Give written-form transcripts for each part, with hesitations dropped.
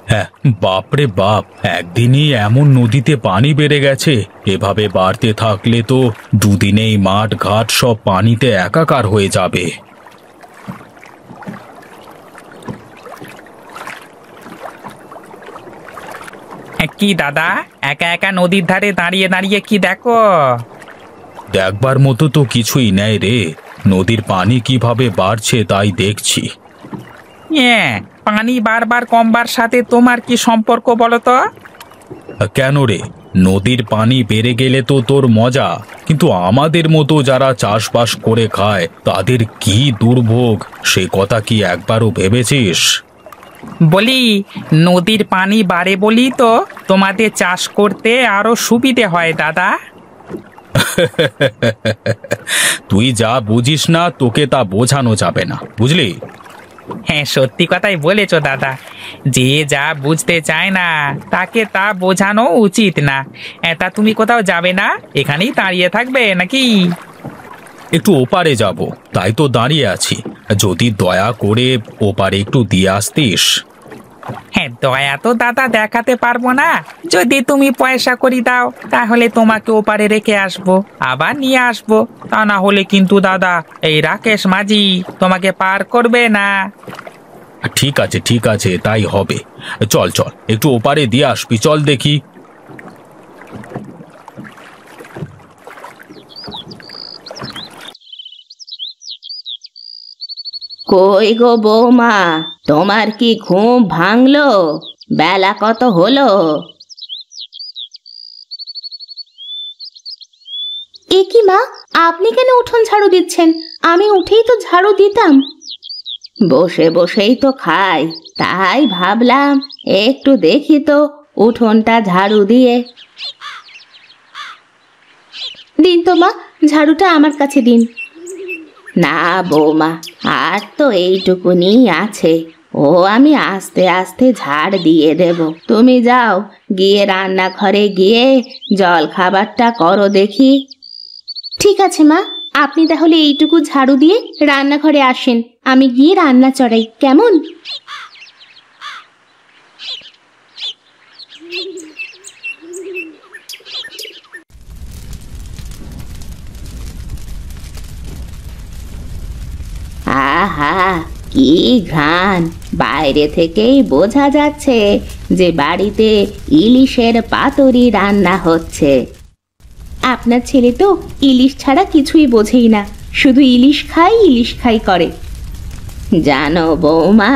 হ্যাঁ, বাপরে বাপ, একদিনই এমন নদীতে পানি বেড়ে গেছে। এভাবে বাড়তে থাকলে তো দুদিনেই মাঠ ঘাট সব পানিতে একাকার হয়ে যাবে। কি দাদা, একা একা নদীর ধারে দাঁড়িয়ে দাঁড়িয়ে কি দেখো? দেখবার মতো তো কিছুই নেই রে। নদীর পানি কিভাবে বাড়ছে তাই দেখছি। পানি বারবার কমবার সাথে তোমার কি সম্পর্ক বলো তো? কেন রে, নদীর পানি বেড়ে গেলে তো তোর মজা, কিন্তু আমাদের মতো যারা চাষবাস করে খায় তাদের কি দুর্ভোগ, সে কথা কি একবারও ভেবেছিস? বলি, নদীর পানি বাড়ে বলি তো তোমাদের চাষ করতে আরো সুবিধে হয় দাদা। তুই যা বুঝিস না তোকে তা বোঝানো যাবে না, বুঝলি? হ্যাঁ, সত্যি কথাই বলেছো দাদা। যে যা বুঝতে চায় না তাকে তা বোঝানো উচিত না। তা তুমি কোথাও যাবে না? এখানেই দাঁড়িয়ে থাকবে নাকি? একটু ওপারে যাব, তাই তো দাঁড়িয়ে আছি। যদি দয়া করে ওপারে একটু দিয়ে আসতিস। হ্যাঁ, দয়া তো দাদা দেখাতে পারবো না। যদি তুমি পয়সা করি দাও তাহলে তোমাকে ওপারে রেখে আসবো, আবার নিয়ে আসবো। তা না হলে কিন্তু দাদা এই রাকেশ মাঝি তোমাকে পার করবে না। ঠিক আছে ঠিক আছে, তাই হবে। চল চল, একটু ওপারে দিয়ে আসবি, চল দেখি। কই গো বৌমা, তোমার কি ঘুম ভাঙলো? বেলা কত হলো? এ কি মা, আপনি কেন উঠোন ঝাড়ু দিচ্ছেন? আমি উঠেই তো ঝাড়ু দিতাম। বসে বসেই তো খাই, তাই ভাবলাম একটু দেখি তো উঠোনটা ঝাড়ু দিয়ে। দিন তো মা, ঝাড়ুটা আমার কাছে দিন। না বৌমা, আর তো এইটুকুনি আছে, ও আমি আস্তে আস্তে ঝাড় দিয়ে দেব। তুমি যাও, গিয়ে রান্নাঘরে গিয়ে জল খাবারটা করো দেখি। ঠিক আছে মা, আপনি তাহলে এইটুকু ঝাড়ু দিয়ে রান্নাঘরে আসেন, আমি গিয়ে রান্না চড়াই, কেমন? আহা, কি ঘ্রাণ! বাইরে থেকেই বোঝা যাচ্ছে যে বাড়িতে ইলিশের পাতুরি রান্না হচ্ছে। আপনার ছেলে তো ইলিশ ছাড়া কিছুই বোঝেই না, শুধু ইলিশ খাই করে। জানো বৌমা,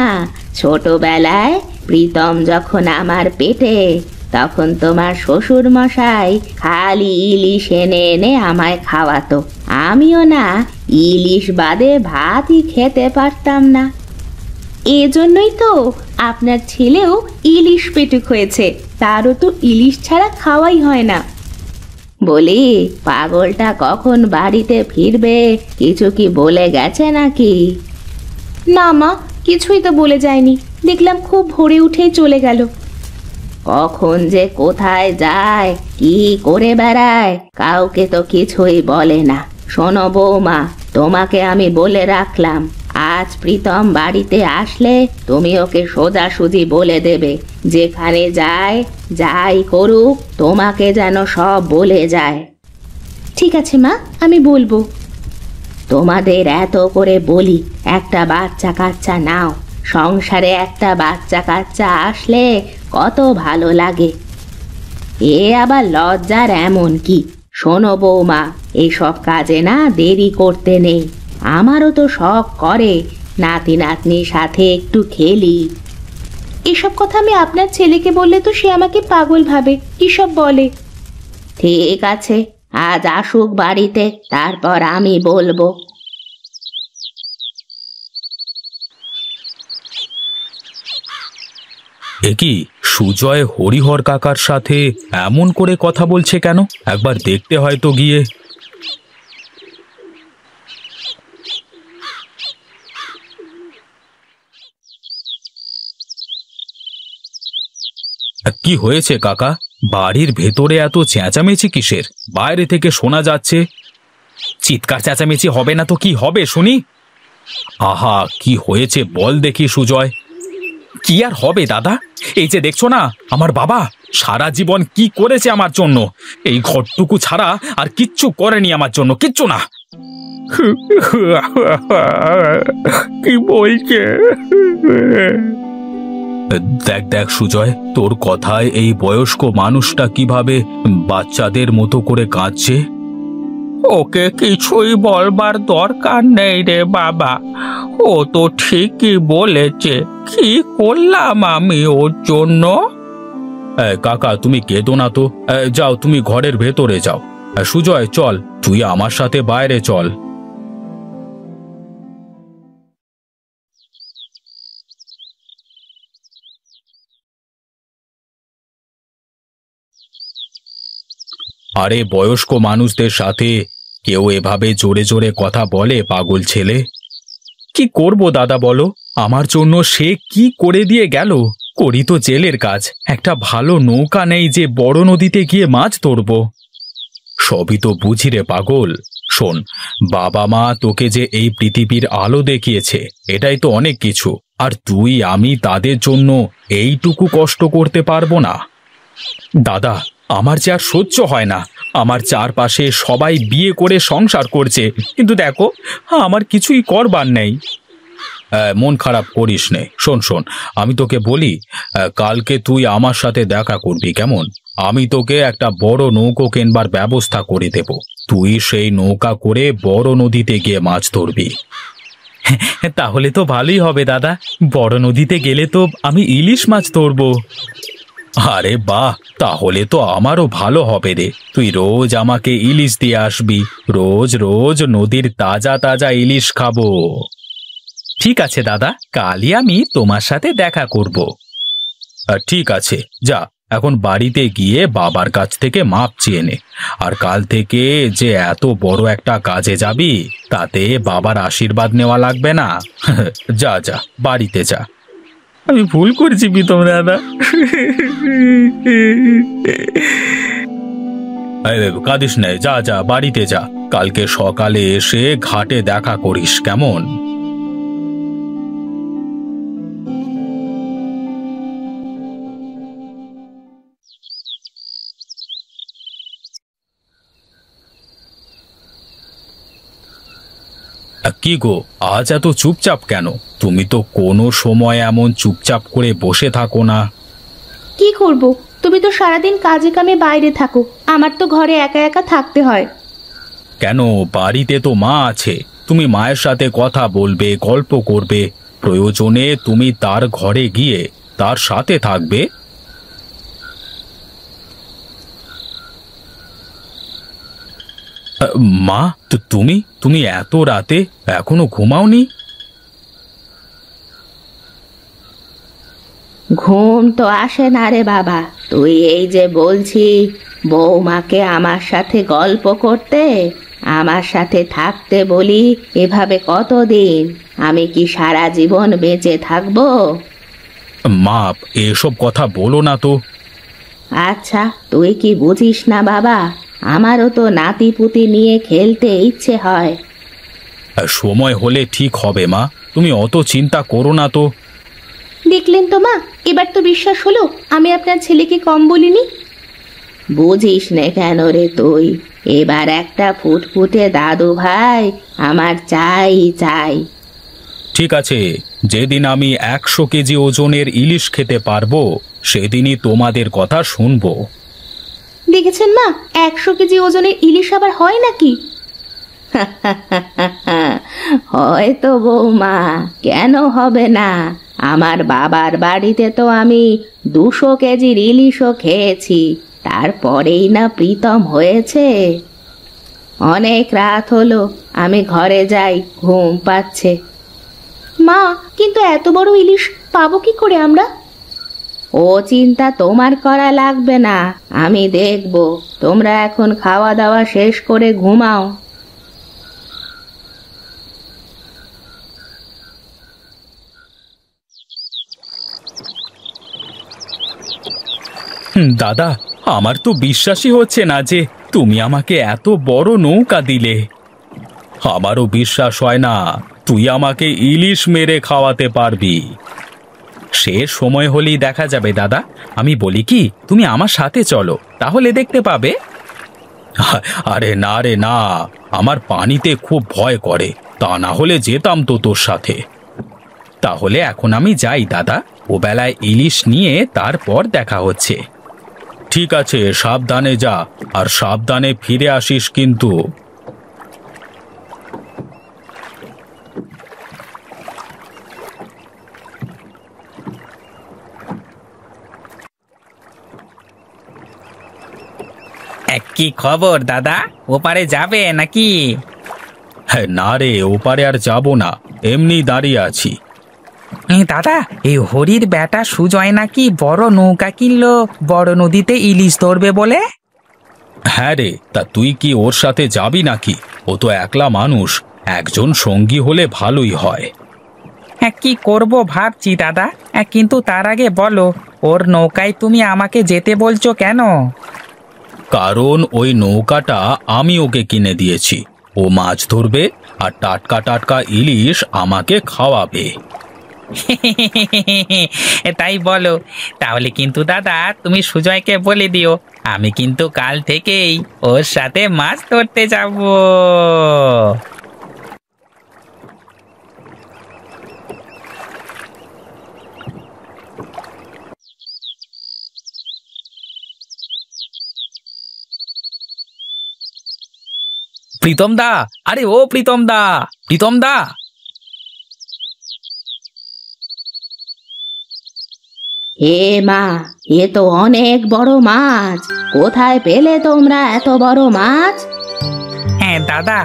ছোটবেলায় প্রীতম যখন আমার পেটে, তখন তোমার শ্বশুর মশাই খালি ইলিশ এনে এনে আমায় খাওয়াতো। আমিও না ইলিশ বাদে ভাতই খেতে পারতাম না। এজন্যই তো আপনার ছেলেও ইলিশ পেটুক হয়েছে, তারও তো ইলিশ ছাড়া খাওয়াই হয় না। বলি, পাগলটা কখন বাড়িতে ফিরবে, কিছু কি বলে গেছে নাকি? না মা, কিছুই তো বলে যায়নি, দেখলাম খুব ভোরে উঠেই চলে গেল। কখন যে কোথায় যায়, কি করে বেড়ায়, কাউকে তো কিছুই বলে না। শোনো বৌমা, তোমাকে আমি বলে রাখলাম, আজ প্রীতম বাড়িতে আসলে তুমি ওকে সোজাসুজি বলে দেবে, যেখানে যায় যাই করুক তোমাকে যেন সব বলে যায়। ঠিক আছে মা, আমি বলবো। তোমাদের এত করে বলি একটা বাচ্চা কাচ্চা নাও, সংসারে একটা বাচ্চা কাচ্চা আসলে কত ভালো লাগে। এ আবার লজ্জার এমন কি? শোনো বৌমা, এসব কাজে না দেরি করতে নেই। আমারও তো শখ করে নাতি নাতনির সাথে একটু খেলি। এসব কথা আমি আপনার ছেলেকে বললে তো সে আমাকে পাগল ভাবে, কি সব বলে। ঠিক আছে, আজ আসুক বাড়িতে, তারপর আমি বলবো। এ কি, সুজয় হরিহর কাকার সাথে এমন করে কথা বলছে কেন? একবার দেখতে হয় তো গিয়ে। কি হয়েছে কাকা? বাড়ির ভেতরে এত চেঁচামেচি কিসের? বাইরে থেকে শোনা যাচ্ছে। চিৎকার চেঁচামেচি হবে না তো কি হবে শুনি? আহা, কি হয়েছে বল দেখি সুজয়। কি আর হবে দাদা, এই যে দেখছো না আমার বাবা সারা জীবন কি করেছে আমার জন্য, এই ঘরটুকু ছাড়া আর কিচ্ছু করেনি আমার জন্য, কিচ্ছু না। কি বলছে? দেখ দেখ সুজয়, তোর কথায় এই বয়স্ক মানুষটা কিভাবে বাচ্চাদের মতো করে কাঁদছে। ওকে কিছুই বলবার দরকার নেই রে বাবা, ও তো ঠিকই বলেছে। কি করলাম আমি ওর জন্য? কাকা তুমি কেঁদো না তো, যাও তুমি ঘরের ভেতরে যাও। সুজয় চল, তুই আমার সাথে বাইরে চল। আরে বয়স্ক মানুষদের সাথে কেউ এভাবে জোরে জোরে কথা বলে পাগল ছেলে? কি করব দাদা বলো, আমার জন্য সে কি করে দিয়ে গেল। করি তো জেলের কাজ, একটা ভালো নৌকা নেই যে বড় নদীতে গিয়ে মাছ ধরব। সবই তো বুঝি রে পাগল। শোন, বাবা মা তোকে যে এই পৃথিবীর আলো দেখিয়েছে এটাই তো অনেক কিছু, আর তুই আমি তাদের জন্য এইটুকু কষ্ট করতে পারবো না? দাদা, আমার যে আর সহ্য হয় না। আমার চারপাশে সবাই বিয়ে করে সংসার করছে, কিন্তু দেখো আমার কিছুই করবার নেই। মন খারাপ করিস নে। শোন শোন, আমি তোকে বলি, কালকে তুই আমার সাথে দেখা করবি কেমন? আমি তোকে একটা বড় নৌকো কেনবার ব্যবস্থা করে দেব। তুই সেই নৌকা করে বড় নদীতে গিয়ে মাছ ধরবি। তাহলে তো ভালোই হবে দাদা, বড় নদীতে গেলে তো আমি ইলিশ মাছ ধরবো। আরে বাহ, তাহলে তো আমারও ভালো হবে রে। তুই রোজ আমাকে ইলিশ দিয়ে আসবি, রোজ রোজ নদীর তাজা তাজা ইলিশ খাবো। ঠিক আছে দাদা, কালই আমি তোমার সাথে দেখা করব। ঠিক আছে, যা এখন বাড়িতে গিয়ে বাবার কাছ থেকে মাপ চেয়ে নে। আর কাল থেকে যে এত বড় একটা কাজে যাবি, তাতে বাবার আশীর্বাদ নেওয়া লাগবে না। যা যা, বাড়িতে যা। আমি ভুল করছি প্রীতম দাদা। কাঁদিস না, যা যা বাড়িতে যা। কালকে সকালে এসে ঘাটে দেখা করিস কেমন? কি গো, আজ এত চুপচাপ কেন? তুমি তো কোনো সময় এমন চুপচাপ করে বসে থাকো না। কি করব, তুমি তো সারাদিন কাজে কামে বাইরে থাকো, আমার তো ঘরে একা একা থাকতে হয়। কেন, বাড়িতে তো মা আছে, তুমি মায়ের সাথে কথা বলবে, গল্প করবে, প্রয়োজনে তুমি তার ঘরে গিয়ে তার সাথে থাকবে। মা, তো তুমি তুমি এত রাতে এখনো ঘুমাওনি? ঘুম তো আসে না রে বাবা। তুই এই যে বলছি বৌমাকে আমার সাথে গল্প করতে, আমার সাথে থাকতে বলি, এভাবে কতদিন? আমি কি সারা জীবন বেঁচে থাকবো? মা, এসব কথা বলো না তো। আচ্ছা, তুই কি বুঝিস না বাবা? আমারও তো নাতি পুতি নিয়ে খেলতে ইচ্ছে হয়। সময় হলে ঠিক হবে মা, তুমি অত চিন্তা করো না তো। দেখলেন তো মা, এবার তো বিশ্বাস হলো আমি আপনার ছেলেকে কম বলিনি। বুঝিস নে কেন রে তুই? এবার একটা ফুটফুটে দাদু ভাই আমার চাই চাই। ঠিক আছে, যেদিন আমি 100 কেজি ওজনের ইলিশ খেতে পারবো সেদিনই তোমাদের কথা শুনবো। দেখেছেন মা, 100 কেজি ওজনের ইলিশ আবার হয় নাকি? হয়তো বৌমা, কেন হবে না? আমার বাবার বাড়িতে তো আমি 200 কেজির ইলিশও খেয়েছি, তারপরেই না প্রীতম হয়েছে। অনেক রাত হলো, আমি ঘরে যাই, ঘুম পাচ্ছে। মা, কিন্তু এত বড় ইলিশ পাবো কি করে আমরা? ও চিন্তা তোমার করা লাগবে না, আমি দেখব। তোমরা এখন খাওয়া দাওয়া শেষ করে ঘুমাও। দাদা, আমার তো বিশ্বাসই হচ্ছে না যে তুমি আমাকে এত বড় নৌকা দিলে। আমারও বিশ্বাস হয় না। তুই আমাকে ইলিশ মেরে খাওয়াতে পারবি। সে সময় হলেই দেখা যাবে দাদা। আমি বলি কি, তুমি আমার সাথে চলো, তাহলে দেখতে পাবে। আরে না রে না, আমার পানিতে খুব ভয় করে, তা না হলে যেতাম তো তোর সাথে। তাহলে এখন আমি যাই দাদা, ও বেলায় ইলিশ নিয়ে তারপর দেখা হচ্ছে। ঠিক আছে, সাবধানে যা, আর সাবধানে ফিরে আসিস কিন্তু। কি খবর দাদা, ওপারে যাবে নাকি? হ্যাঁ না রে, ওপারে আর যাব না, এমনি দাঁড়িয়ে আছি। দাদা, এই হরির বেটা সুজয় নাকি বড় নৌকা কিনলো বড় নদীতে ইলিশ ধরবে বলে। হ্যাঁ রে, তা তুই কি ওর সাথে যাবি নাকি? ও তো একলা মানুষ, একজন সঙ্গী হলে ভালোই হয়। কি করব ভাবছি দাদা, কিন্তু তার আগে বলো, ওর নৌকায় তুমি আমাকে যেতে বলছো কেন? কারণ ওই নৌকাটা আমি ওকে কিনে দিয়েছি। ও মাছ ধরবে আর টাটকা টাটকা ইলিশ আমাকে খাওয়াবে। তাই বলো? তাহলে কিন্তু দাদা তুমি সুজয়কে বলে দিও, আমি কিন্তু কাল থেকেই ওর সাথে মাছ ধরতে যাব। প্রীতম দা, আরে ও প্রীতম দা, প্রীতম দা। হে মা, এ তো অনেক বড় মাছ। কোথায় পেলে তোমরা এত বড় মাছ? হ্যাঁ দাদা,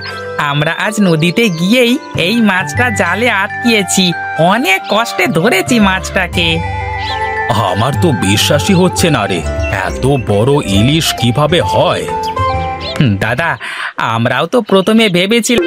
আমরা আজ নদীতে গিয়েই এই মাছটা জালে আটকিয়েছি, অনেক কষ্টে ধরেছি মাছটাকে। আমার তো বিশ্বাসই হচ্ছে না রে, এত বড় ইলিশ কিভাবে হয়? দাদা, আমরাও তো প্রথমে ভেবেছিলাম